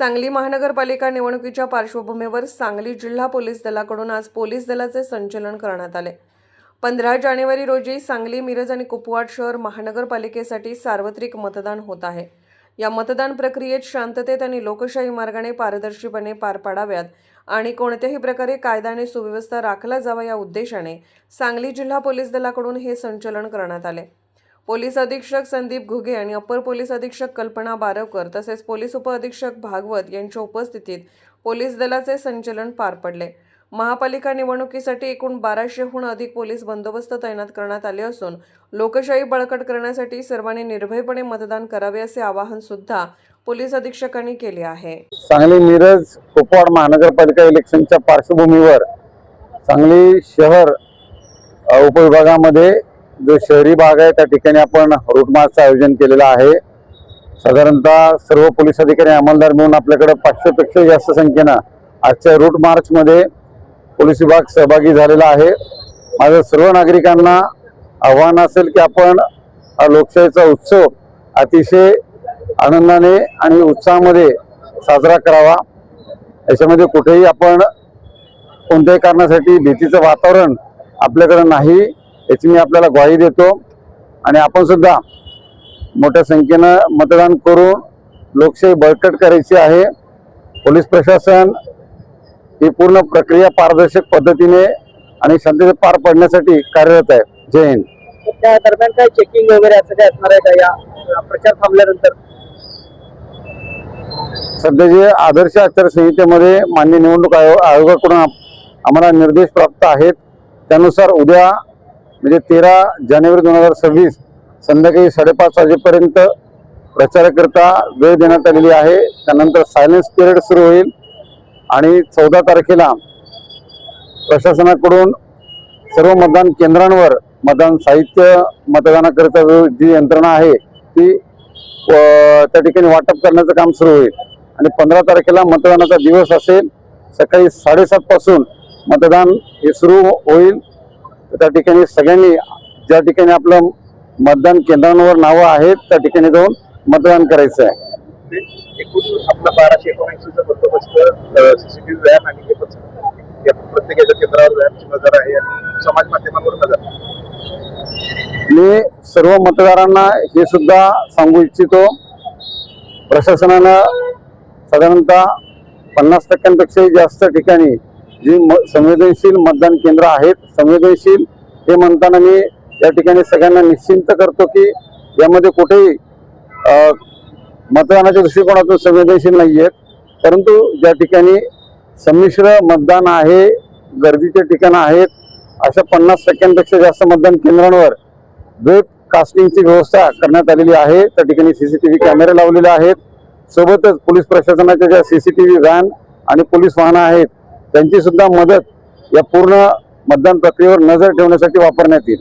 सांगली महानगरपालिका निवडणुकीच्या पार्श्वभूमीवर सांगली जिल्हा पोलीस दलाकडून आज पोलीस दलाचे संचलन करण्यात आले। 15 जानेवारी रोजी सांगली, मिरज आणि कुपवाड शहर महानगरपालिकेसाठी सार्वत्रिक मतदान होत आहे। या मतदान प्रक्रियेत शांततेत आणि लोकशाही मार्गाने पारदर्शीपणे पार पाडाव्यात आणि कोणत्याही प्रकारे कायदा आणि सुव्यवस्था राखला जावा या उद्देशाने सांगली जिल्हा पोलीस दलाकडून हे संचलन करण्यात आले। पोलीस अधीक्षक संदीप घुगे आणि अपर पोलीस अधीक्षक कल्पना बारवकर तसेच पोलीस उपअधीक्षक भागवत यांच्या उपस्थितीत पोलीस दलाचे संचलन पार पडले। महापालिका निवडणुकीसाठी एकूण 1200हून अधिक पोलीस बंदोबस्त तैनात करण्यात आले असून लोकशाही बळकट करण्यासाठी सर्वांनी निर्भयपणे मतदान करावे असे आवाहन सुद्धा पोलीस अधीक्षकांनी केले आहे। सांगली मिरज कुपवाड महानगरपालिका इलेक्शनच्या पार्श्वभूमीवर सांगली शहर उपविभागामध्ये जो शहरी भाग आहे त्या ठिकाणी आपण रूट मार्चचं आयोजन केलेलं आहे। साधारणतः सर्व पोलीस अधिकारी अंमलदार मिळून आपल्याकडे 500 पेक्षा जास्त संख्येने आजच्या रूट मार्चमध्ये पोलीस विभाग सहभागी झालेला आहे। माझं सर्व नागरिकांना आव्हान असेल की आपण लोकशाहीचा उत्सव अतिशय आनंदाने आणि उत्साहामध्ये साजरा करावा। याच्यामध्ये कुठेही आपण कोणत्याही कारणासाठी भीतीचं वातावरण आपल्याकडे नाही याची मी आपल्याला ग्वाही देतो आणि आपण सुद्धा मोठ्या संख्येने मतदान करून लोकशाही बळकट करायची आहे। पोलीस प्रशासन ही पूर्ण प्रक्रिया पारदर्शक पद्धतीने आणि शांततेत पार पाडण्यासाठी कार्यरत आहे। जय हिंद। त्या दरम्यान काय चेकिंग वगैरे असं काय असणार आहे का या प्रचार थांबल्यानंतर? सध्या जे आदर्श आचारसंहितेमध्ये माननीय निवडणूक आयोगाकडून आम्हाला निर्देश प्राप्त आहेत त्यानुसार उद्या म्हणजे 13 जानेवारी 2026 संध्याकाळी 5:30 वाजेपर्यंत प्रचाराकरता वेळ देण्यात आलेली आहे। त्यानंतर सायलेन्स पिरियड सुरू होईल आणि 14 तारखेला प्रशासनाकडून सर्व मतदान केंद्रांवर मतदान साहित्य मतदानाकरिता जी यंत्रणा आहे ती त्या ठिकाणी वाटप करण्याचं काम सुरू होईल आणि 15 तारखेला मतदानाचा दिवस असेल। सकाळी 7:30 पासून मतदान हे सुरू होईल। त्या ठिकाणी सगळ्यांनी ज्या ठिकाणी आपलं मतदान केंद्रांवर नावं आहेत त्या ठिकाणी जाऊन मतदान करायचं आहे। एकूण आपला 1279चा बंदोबस्त सीसीटीव्ही व्हॅन आणि प्रत्येकाच्या केंद्रावर व्हॅनची नजर आहे आणि समाज माध्यमांवर नजर। मी सर्व मतदारांना हे सुद्धा सांगू इच्छितो, प्रशासनानं साधारणतः 50% जास्त ठिकाणी जी संवेदनशील मतदान केंद्र आहेत, संवेदनशील हे म्हणताना मी या ठिकाणी सगळ्यांना निश्चिंत करतो की यामध्ये कुठेही मतदानाच्या दृष्टिकोनातून संवेदनशील नाही आहेत, परंतु ज्या ठिकाणी संमिश्र मतदान आहे, गर्दीचे ठिकाणं आहेत, अशा 50% जास्त मतदान केंद्रांवर वेब कास्टिंगची व्यवस्था करण्यात आलेली आहे। त्या ठिकाणी सीसीटीव्ही कॅमेरे लावलेले आहेत। सोबतच पोलीस प्रशासनाच्या ज्या सीसीटीव्ही व्हॅन आणि पोलीस वाहनं आहेत त्यांची सुद्धा मदत या पूर्ण मतदान प्रक्रियेवर नजर ठेवण्यासाठी वापरण्यात येईल।